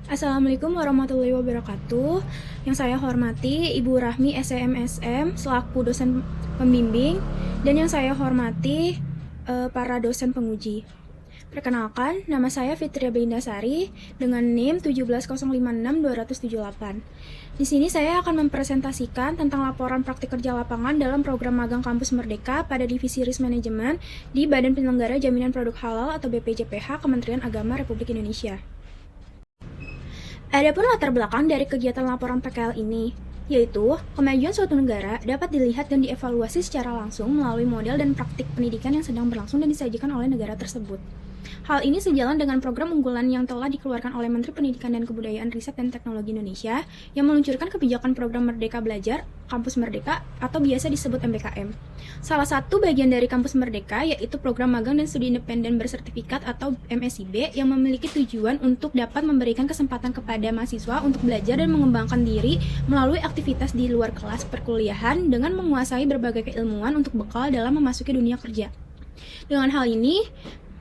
Assalamualaikum warahmatullahi wabarakatuh. Yang saya hormati Ibu Rahmi SEMSM selaku dosen pembimbing dan yang saya hormati para dosen penguji. Perkenalkan, nama saya Fitria Beindasari dengan NIM 17056-278. Di sini saya akan mempresentasikan tentang laporan praktik kerja lapangan dalam program magang Kampus Merdeka pada Divisi Risk Management di Badan Penyelenggara Jaminan Produk Halal atau BPJPH Kementerian Agama Republik Indonesia. Adapun latar belakang dari kegiatan laporan PKL ini, yaitu kemajuan suatu negara dapat dilihat dan dievaluasi secara langsung melalui model dan praktik pendidikan yang sedang berlangsung dan disajikan oleh negara tersebut. Hal ini sejalan dengan program unggulan yang telah dikeluarkan oleh Menteri Pendidikan dan Kebudayaan Riset dan Teknologi Indonesia yang meluncurkan kebijakan program Merdeka Belajar, Kampus Merdeka, atau biasa disebut MBKM. Salah satu bagian dari Kampus Merdeka yaitu program magang dan studi independen bersertifikat atau MSIB yang memiliki tujuan untuk dapat memberikan kesempatan kepada mahasiswa untuk belajar dan mengembangkan diri melalui aktivitas di luar kelas perkuliahan dengan menguasai berbagai keilmuan untuk bekal dalam memasuki dunia kerja. Dengan hal ini,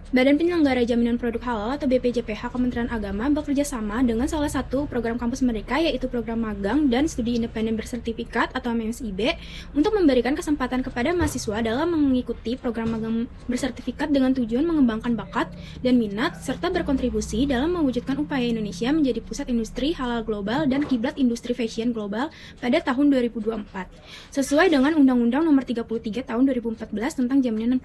Badan Penyelenggara Jaminan Produk Halal atau BPJPH Kementerian Agama bekerja sama dengan salah satu program Kampus Merdeka yaitu program magang dan studi independen bersertifikat atau MSIB untuk memberikan kesempatan kepada mahasiswa dalam mengikuti program magang bersertifikat dengan tujuan mengembangkan bakat dan minat serta berkontribusi dalam mewujudkan upaya Indonesia menjadi pusat industri halal global dan kiblat industri fashion global pada tahun 2024 sesuai dengan Undang-Undang Nomor 33 Tahun 2014 tentang Jaminan.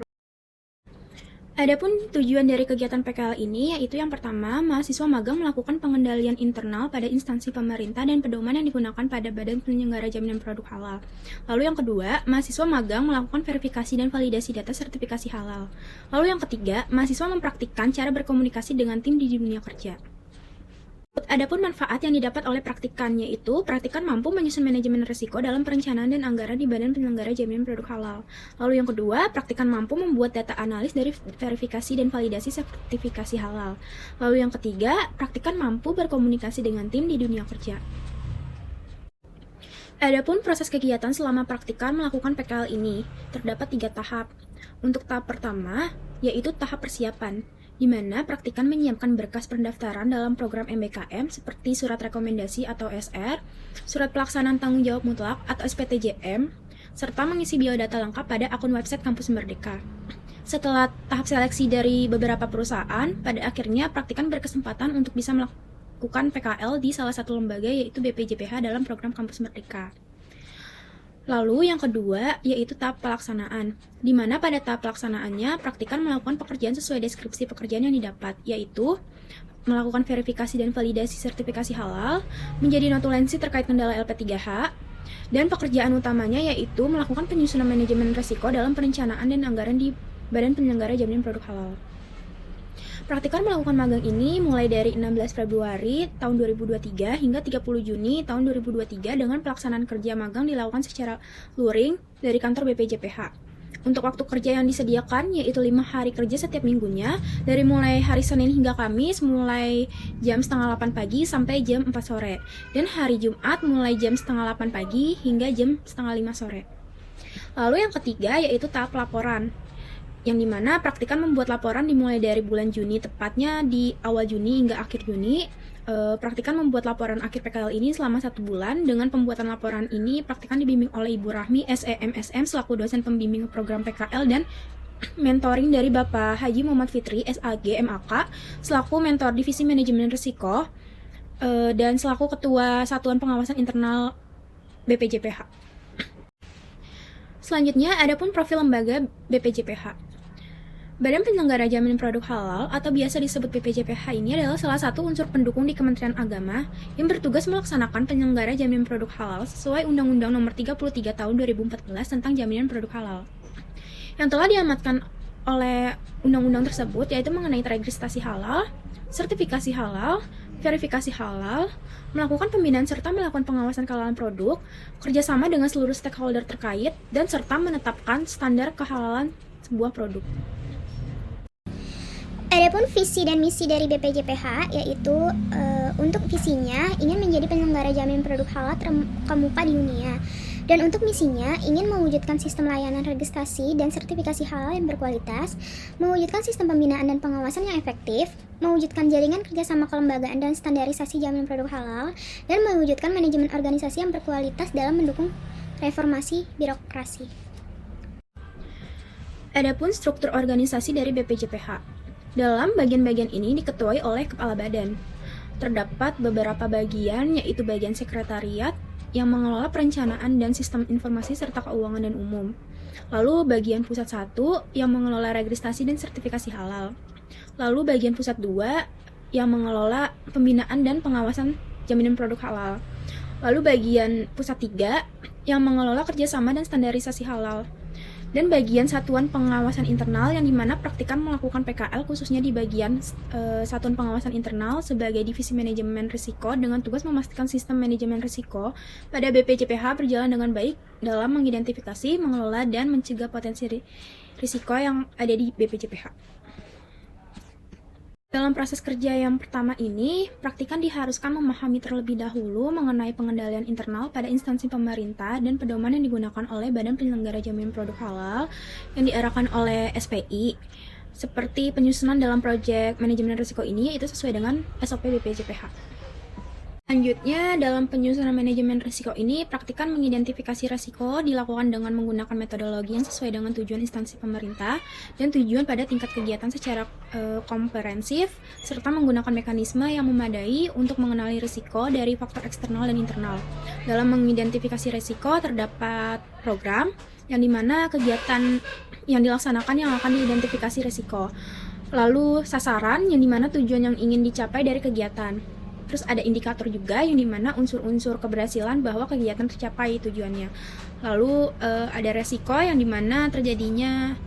Adapun tujuan dari kegiatan PKL ini yaitu yang pertama, mahasiswa magang melakukan pengendalian internal pada instansi pemerintah dan pedoman yang digunakan pada Badan Penyelenggara Jaminan Produk Halal. Lalu yang kedua, mahasiswa magang melakukan verifikasi dan validasi data sertifikasi halal. Lalu yang ketiga, mahasiswa mempraktikkan cara berkomunikasi dengan tim di dunia kerja. Adapun manfaat yang didapat oleh praktikan yaitu praktikan mampu menyusun manajemen risiko dalam perencanaan dan anggaran di Badan Penyelenggara Jaminan Produk Halal. Lalu yang kedua, praktikan mampu membuat data analis dari verifikasi dan validasi sertifikasi halal. Lalu yang ketiga, praktikan mampu berkomunikasi dengan tim di dunia kerja. Adapun proses kegiatan selama praktikan melakukan PKL ini terdapat 3 tahap. Untuk tahap pertama, yaitu tahap persiapan, di mana praktikan menyiapkan berkas pendaftaran dalam program MBKM seperti surat rekomendasi atau SR, surat pelaksanaan tanggung jawab mutlak atau SPTJM, serta mengisi biodata lengkap pada akun website Kampus Merdeka. Setelah tahap seleksi dari beberapa perusahaan, pada akhirnya praktikan berkesempatan untuk bisa melakukan PKL di salah satu lembaga yaitu BPJPH dalam program Kampus Merdeka. Lalu yang kedua yaitu tahap pelaksanaan, di mana pada tahap pelaksanaannya praktikan melakukan pekerjaan sesuai deskripsi pekerjaan yang didapat, yaitu melakukan verifikasi dan validasi sertifikasi halal, menjadi notulensi terkait kendala LP3H, dan pekerjaan utamanya yaitu melakukan penyusunan manajemen risiko dalam perencanaan dan anggaran di Badan Penyelenggara Jaminan Produk Halal. Praktikan melakukan magang ini mulai dari 16 Februari tahun 2023 hingga 30 Juni tahun 2023 dengan pelaksanaan kerja magang dilakukan secara luring dari kantor BPJPH. Untuk waktu kerja yang disediakan yaitu 5 hari kerja setiap minggunya dari mulai hari Senin hingga Kamis mulai jam setengah 8 pagi sampai jam 4 sore dan hari Jumat mulai jam setengah 8 pagi hingga jam setengah 5 sore. Lalu yang ketiga yaitu tahap laporan, yang dimana praktikan membuat laporan dimulai dari bulan Juni, tepatnya di awal Juni hingga akhir Juni. Praktikan membuat laporan akhir PKL ini selama 1 bulan. Dengan pembuatan laporan ini, praktikan dibimbing oleh Ibu Rahmi SEMSM selaku dosen pembimbing program PKL dan mentoring dari Bapak Haji Muhammad Fitri SAG MAK selaku mentor Divisi Manajemen Risiko dan selaku Ketua Satuan Pengawasan Internal BPJPH. Selanjutnya, adapun profil lembaga BPJPH. Badan Penyelenggara Jaminan Produk Halal atau biasa disebut BPJPH ini adalah salah satu unsur pendukung di Kementerian Agama yang bertugas melaksanakan penyelenggara jaminan produk halal sesuai Undang-Undang Nomor 33 Tahun 2014 tentang Jaminan Produk Halal. Yang telah diamatkan oleh undang-undang tersebut yaitu mengenai registrasi halal, sertifikasi halal, verifikasi halal, melakukan pembinaan serta melakukan pengawasan kehalalan produk, kerjasama dengan seluruh stakeholder terkait, dan serta menetapkan standar kehalalan sebuah produk. Adapun visi dan misi dari BPJPH yaitu untuk visinya ingin menjadi penyelenggara jaminan produk halal terkemuka di dunia. Dan untuk misinya, ingin mewujudkan sistem layanan registrasi dan sertifikasi halal yang berkualitas, mewujudkan sistem pembinaan dan pengawasan yang efektif, mewujudkan jaringan kerjasama kelembagaan dan standarisasi jaminan produk halal, dan mewujudkan manajemen organisasi yang berkualitas dalam mendukung reformasi birokrasi. Adapun struktur organisasi dari BPJPH. Dalam bagian-bagian ini diketuai oleh kepala badan. Terdapat beberapa bagian, yaitu bagian sekretariat yang mengelola perencanaan dan sistem informasi serta keuangan dan umum. Lalu bagian pusat 1 yang mengelola registrasi dan sertifikasi halal. Lalu bagian pusat 2 yang mengelola pembinaan dan pengawasan jaminan produk halal. Lalu bagian pusat 3 yang mengelola kerjasama dan standarisasi halal. Dan bagian satuan pengawasan internal yang dimana praktikan melakukan PKL khususnya di bagian satuan pengawasan internal sebagai divisi manajemen risiko dengan tugas memastikan sistem manajemen risiko pada BPJPH berjalan dengan baik dalam mengidentifikasi, mengelola, dan mencegah potensi risiko yang ada di BPJPH. Dalam proses kerja yang pertama ini, praktikan diharuskan memahami terlebih dahulu mengenai pengendalian internal pada instansi pemerintah dan pedoman yang digunakan oleh Badan Penyelenggara Jaminan Produk Halal yang diarahkan oleh SPI. Seperti penyusunan dalam proyek manajemen risiko ini, yaitu sesuai dengan SOP BPJPH. Selanjutnya, dalam penyusunan manajemen risiko ini, praktikan mengidentifikasi risiko dilakukan dengan menggunakan metodologi yang sesuai dengan tujuan instansi pemerintah dan tujuan pada tingkat kegiatan secara komprehensif, serta menggunakan mekanisme yang memadai untuk mengenali risiko dari faktor eksternal dan internal. Dalam mengidentifikasi risiko, terdapat program yang dimana kegiatan yang dilaksanakan yang akan diidentifikasi risiko. Lalu sasaran yang dimana tujuan yang ingin dicapai dari kegiatan. Terus ada indikator juga yang dimana unsur-unsur keberhasilan bahwa kegiatan tercapai tujuannya. Lalu ada resiko yang dimana terjadinya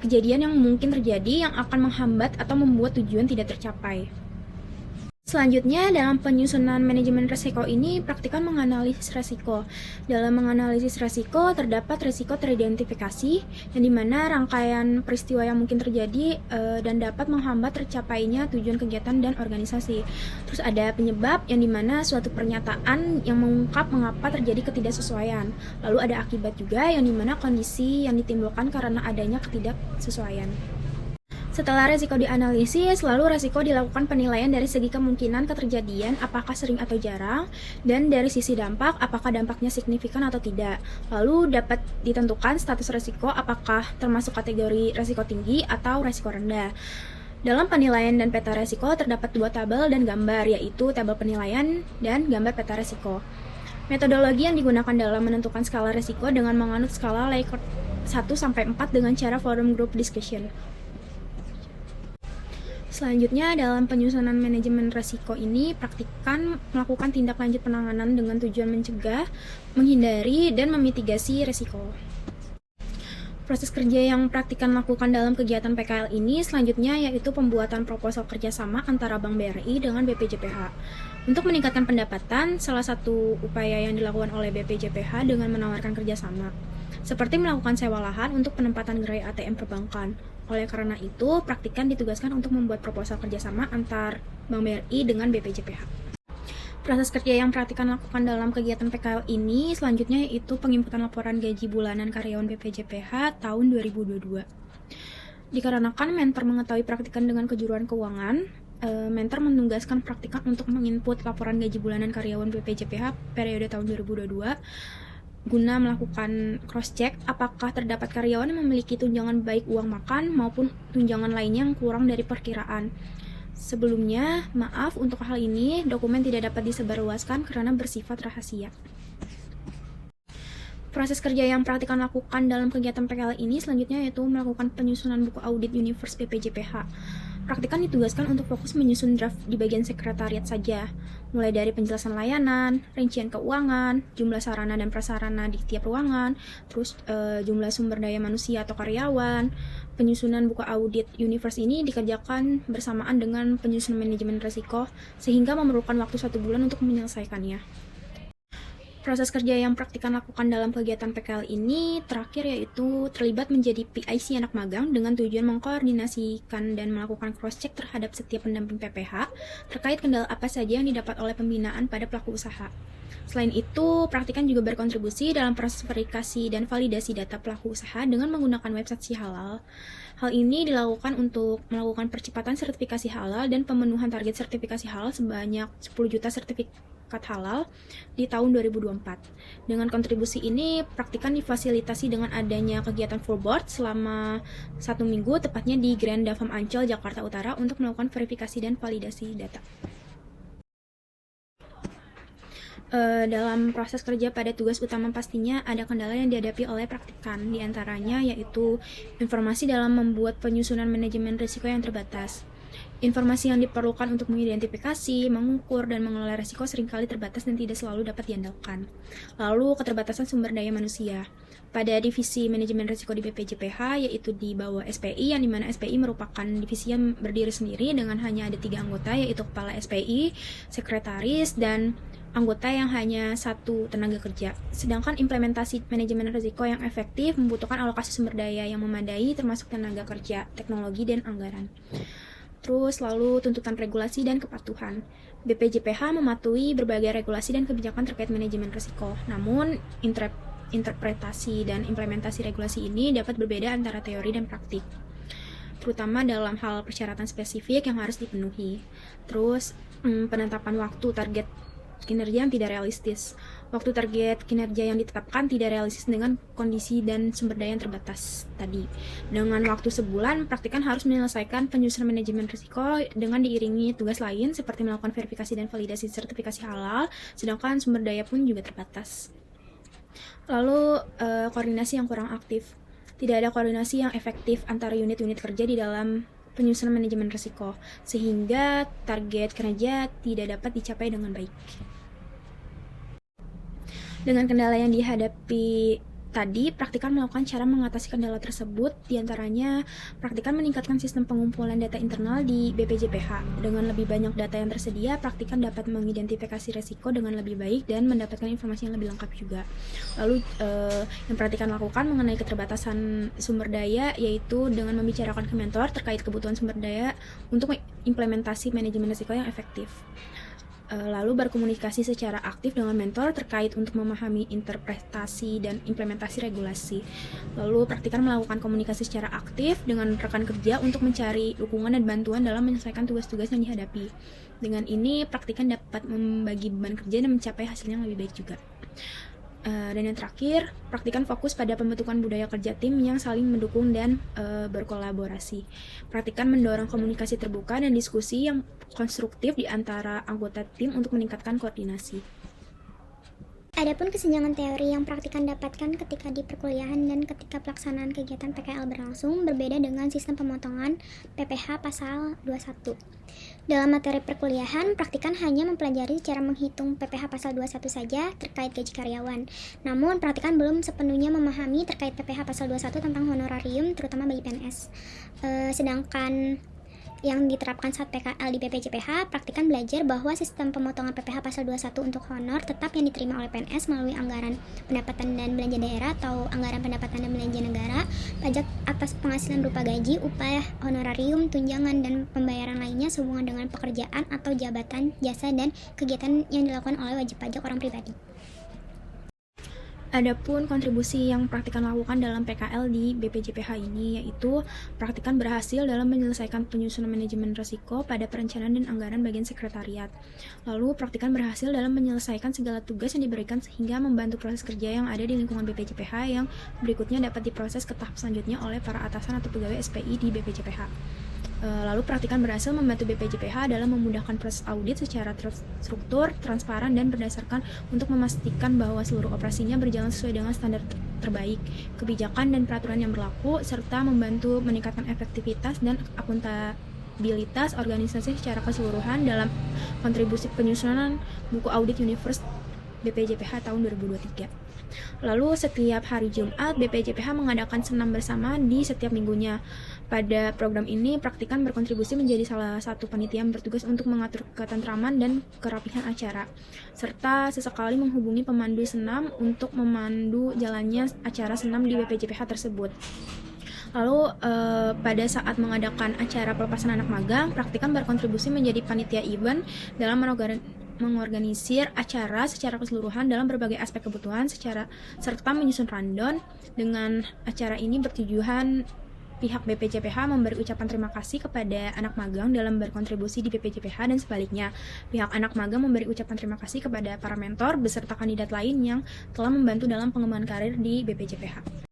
kejadian yang mungkin terjadi yang akan menghambat atau membuat tujuan tidak tercapai. Selanjutnya, dalam penyusunan manajemen risiko ini, praktikan menganalisis risiko. Dalam menganalisis risiko, terdapat risiko teridentifikasi, yang dimana rangkaian peristiwa yang mungkin terjadi dan dapat menghambat tercapainya tujuan kegiatan dan organisasi. Terus ada penyebab, yang dimana suatu pernyataan yang mengungkap mengapa terjadi ketidaksesuaian. Lalu ada akibat juga, yang dimana kondisi yang ditimbulkan karena adanya ketidaksesuaian. Setelah resiko dianalisis, lalu resiko dilakukan penilaian dari segi kemungkinan keterjadian, apakah sering atau jarang, dan dari sisi dampak, apakah dampaknya signifikan atau tidak. Lalu dapat ditentukan status resiko, apakah termasuk kategori resiko tinggi atau resiko rendah. Dalam penilaian dan peta resiko terdapat 2 tabel dan gambar, yaitu tabel penilaian dan gambar peta resiko. Metodologi yang digunakan dalam menentukan skala resiko dengan menganut skala Likert 1-4 dengan cara forum group discussion. Selanjutnya, dalam penyusunan manajemen risiko ini, praktikan melakukan tindak lanjut penanganan dengan tujuan mencegah, menghindari, dan memitigasi risiko. Proses kerja yang praktikan lakukan dalam kegiatan PKL ini selanjutnya yaitu pembuatan proposal kerjasama antara Bank BRI dengan BPJPH. Untuk meningkatkan pendapatan, salah satu upaya yang dilakukan oleh BPJPH dengan menawarkan kerjasama, seperti melakukan sewa lahan untuk penempatan gerai ATM perbankan. Oleh karena itu, praktikan ditugaskan untuk membuat proposal kerjasama antar Bank BRI dengan BPJPH. Proses kerja yang praktikan lakukan dalam kegiatan PKL ini selanjutnya yaitu penginputan laporan gaji bulanan karyawan BPJPH tahun 2022. Dikarenakan mentor mengetahui praktikan dengan kejuruan keuangan, mentor menugaskan praktikan untuk menginput laporan gaji bulanan karyawan BPJPH periode tahun 2022 guna melakukan cross-check apakah terdapat karyawan yang memiliki tunjangan baik uang makan maupun tunjangan lainnya yang kurang dari perkiraan. Sebelumnya, maaf untuk hal ini, dokumen tidak dapat disebarluaskan karena bersifat rahasia. Proses kerja yang praktikan lakukan dalam kegiatan PKL ini selanjutnya yaitu melakukan penyusunan buku audit Universe BPJPH. Praktikan ditugaskan untuk fokus menyusun draft di bagian sekretariat saja, mulai dari penjelasan layanan, rincian keuangan, jumlah sarana dan prasarana di tiap ruangan, terus jumlah sumber daya manusia atau karyawan. Penyusunan buku audit Universe ini dikerjakan bersamaan dengan penyusunan manajemen risiko, sehingga memerlukan waktu 1 bulan untuk menyelesaikannya. Proses kerja yang praktikan lakukan dalam kegiatan PKL ini terakhir yaitu terlibat menjadi PIC anak magang dengan tujuan mengkoordinasikan dan melakukan cross-check terhadap setiap pendamping PPH terkait kendala apa saja yang didapat oleh pembinaan pada pelaku usaha. Selain itu, praktikan juga berkontribusi dalam proses verifikasi dan validasi data pelaku usaha dengan menggunakan website Si Halal. Hal ini dilakukan untuk melakukan percepatan sertifikasi halal dan pemenuhan target sertifikasi halal sebanyak 10 juta sertifikat halal di tahun 2024. Dengan kontribusi ini, praktikan difasilitasi dengan adanya kegiatan full board selama 1 minggu, tepatnya di Grand Davam Ancol, Jakarta Utara, untuk melakukan verifikasi dan validasi data. Dalam proses kerja pada tugas utama pastinya ada kendala yang dihadapi oleh praktikan, diantaranya yaitu informasi dalam membuat penyusunan manajemen risiko yang terbatas. Informasi yang diperlukan untuk mengidentifikasi, mengukur, dan mengelola risiko seringkali terbatas dan tidak selalu dapat diandalkan. Lalu, keterbatasan sumber daya manusia. Pada divisi manajemen risiko di BPJPH, yaitu di bawah SPI, yang dimana SPI merupakan divisi yang berdiri sendiri dengan hanya ada 3 anggota, yaitu kepala SPI, sekretaris, dan anggota yang hanya 1 tenaga kerja. Sedangkan implementasi manajemen risiko yang efektif membutuhkan alokasi sumber daya yang memadai termasuk tenaga kerja, teknologi, dan anggaran. Terus lalu tuntutan regulasi dan kepatuhan. BPJPH mematuhi berbagai regulasi dan kebijakan terkait manajemen risiko. Namun, interpretasi dan implementasi regulasi ini dapat berbeda antara teori dan praktik, terutama dalam hal persyaratan spesifik yang harus dipenuhi. Terus, penetapan waktu target kinerja yang tidak realistis. Waktu target kinerja yang ditetapkan tidak realistis dengan kondisi dan sumber daya yang terbatas tadi. Dengan waktu sebulan, praktikan harus menyelesaikan penyusunan manajemen risiko dengan diiringi tugas lain seperti melakukan verifikasi dan validasi sertifikasi halal, sedangkan sumber daya pun juga terbatas. Lalu, koordinasi yang kurang aktif. Tidak ada koordinasi yang efektif antara unit-unit kerja di dalam penyusunan manajemen risiko, sehingga target kinerja tidak dapat dicapai dengan baik. Dengan kendala yang dihadapi tadi, praktikan melakukan cara mengatasi kendala tersebut, diantaranya praktikan meningkatkan sistem pengumpulan data internal di BPJPH. Dengan lebih banyak data yang tersedia, praktikan dapat mengidentifikasi resiko dengan lebih baik dan mendapatkan informasi yang lebih lengkap juga. Lalu, yang praktikan lakukan mengenai keterbatasan sumber daya, yaitu dengan membicarakan ke mentor terkait kebutuhan sumber daya untuk implementasi manajemen risiko yang efektif. Lalu berkomunikasi secara aktif dengan mentor terkait untuk memahami interpretasi dan implementasi regulasi. Lalu praktikan melakukan komunikasi secara aktif dengan rekan kerja untuk mencari dukungan dan bantuan dalam menyelesaikan tugas-tugas yang dihadapi. Dengan ini, praktikan dapat membagi beban kerja dan mencapai hasil yang lebih baik juga. Dan yang terakhir, praktikan fokus pada pembentukan budaya kerja tim yang saling mendukung dan berkolaborasi. Praktikan mendorong komunikasi terbuka dan diskusi yang konstruktif di antara anggota tim untuk meningkatkan koordinasi. Adapun kesenjangan teori yang praktikan dapatkan ketika di perkuliahan dan ketika pelaksanaan kegiatan PKL berlangsung berbeda dengan sistem pemotongan PPh pasal 21. Dalam materi perkuliahan, praktikan hanya mempelajari cara menghitung PPh pasal 21 saja terkait gaji karyawan. Namun, praktikan belum sepenuhnya memahami terkait PPh pasal 21 tentang honorarium, terutama bagi PNS. Sedangkan yang diterapkan saat PKL di BPJPH, praktikan belajar bahwa sistem pemotongan PPh pasal 21 untuk honor tetap yang diterima oleh PNS melalui anggaran pendapatan dan belanja daerah atau anggaran pendapatan dan belanja negara, pajak atas penghasilan berupa gaji, upah, honorarium, tunjangan, dan pembayaran lainnya sehubungan dengan pekerjaan atau jabatan, jasa, dan kegiatan yang dilakukan oleh wajib pajak orang pribadi. Adapun kontribusi yang praktikan lakukan dalam PKL di BPJPH ini yaitu praktikan berhasil dalam menyelesaikan penyusunan manajemen risiko pada perencanaan dan anggaran bagian sekretariat. Lalu praktikan berhasil dalam menyelesaikan segala tugas yang diberikan sehingga membantu proses kerja yang ada di lingkungan BPJPH yang berikutnya dapat diproses ke tahap selanjutnya oleh para atasan atau pegawai SPI di BPJPH. Lalu praktikan berhasil membantu BPJPH dalam memudahkan proses audit secara terstruktur, transparan, dan berdasarkan untuk memastikan bahwa seluruh operasinya berjalan sesuai dengan standar terbaik, kebijakan dan peraturan yang berlaku, serta membantu meningkatkan efektivitas dan akuntabilitas organisasi secara keseluruhan dalam kontribusi penyusunan buku audit Universe BPJPH tahun 2023. Lalu setiap hari Jumat, BPJPH mengadakan senam bersama di setiap minggunya. Pada program ini, praktikan berkontribusi menjadi salah satu panitia yang bertugas untuk mengatur ketentraman dan kerapihan acara, serta sesekali menghubungi pemandu senam untuk memandu jalannya acara senam di BPJPH tersebut. Lalu pada saat mengadakan acara pelepasan anak magang, praktikan berkontribusi menjadi panitia event dalam mengorganisir acara secara keseluruhan dalam berbagai aspek kebutuhan serta menyusun rundown. Dengan acara ini bertujuan pihak BPJPH memberi ucapan terima kasih kepada anak magang dalam berkontribusi di BPJPH dan sebaliknya, pihak anak magang memberi ucapan terima kasih kepada para mentor beserta kandidat lain yang telah membantu dalam pengembangan karir di BPJPH.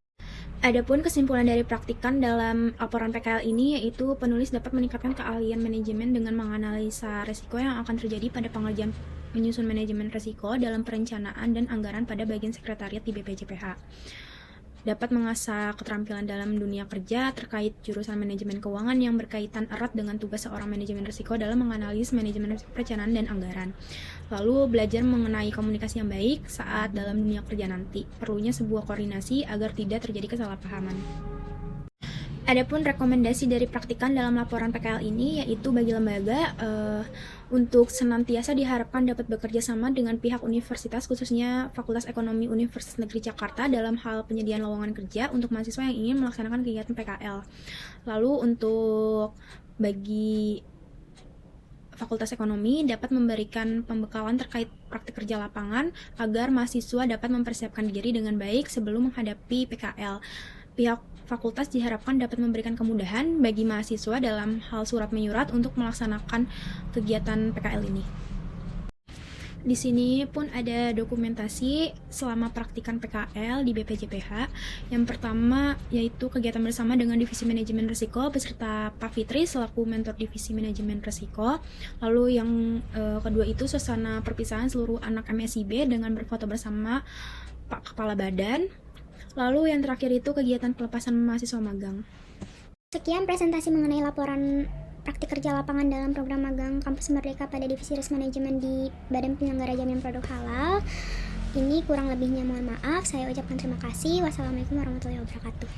Adapun kesimpulan dari praktikan dalam laporan PKL ini yaitu penulis dapat meningkatkan keahlian manajemen dengan menganalisa risiko yang akan terjadi pada pengerjaan menyusun manajemen risiko dalam perencanaan dan anggaran pada bagian sekretariat di BPJPH. Dapat mengasah keterampilan dalam dunia kerja terkait jurusan manajemen keuangan yang berkaitan erat dengan tugas seorang manajemen risiko dalam menganalisis manajemen perencanaan dan anggaran. Lalu belajar mengenai komunikasi yang baik saat dalam dunia kerja nanti. Perlunya sebuah koordinasi agar tidak terjadi kesalahpahaman. Adapun rekomendasi dari praktikan dalam laporan PKL ini yaitu bagi lembaga untuk senantiasa diharapkan dapat bekerja sama dengan pihak universitas khususnya Fakultas Ekonomi Universitas Negeri Jakarta dalam hal penyediaan lowongan kerja untuk mahasiswa yang ingin melaksanakan kegiatan PKL. Lalu untuk bagi Fakultas Ekonomi dapat memberikan pembekalan terkait praktik kerja lapangan agar mahasiswa dapat mempersiapkan diri dengan baik sebelum menghadapi PKL. Pihak fakultas diharapkan dapat memberikan kemudahan bagi mahasiswa dalam hal surat menyurat untuk melaksanakan kegiatan PKL ini. Di sini pun ada dokumentasi selama praktikan PKL di BPJPH. Yang pertama yaitu kegiatan bersama dengan Divisi Manajemen Risiko beserta Pak Fitri selaku mentor Divisi Manajemen Risiko. Lalu yang kedua itu suasana perpisahan seluruh anak MSIB dengan berfoto bersama Pak Kepala Badan. Lalu yang terakhir itu kegiatan pelepasan mahasiswa magang. Sekian presentasi mengenai laporan praktik kerja lapangan dalam program magang Kampus Merdeka pada Divisi Risk Management di Badan Penyelenggara Jaminan Produk Halal. Ini kurang lebihnya mohon maaf. Saya ucapkan terima kasih. Wassalamualaikum warahmatullahi wabarakatuh.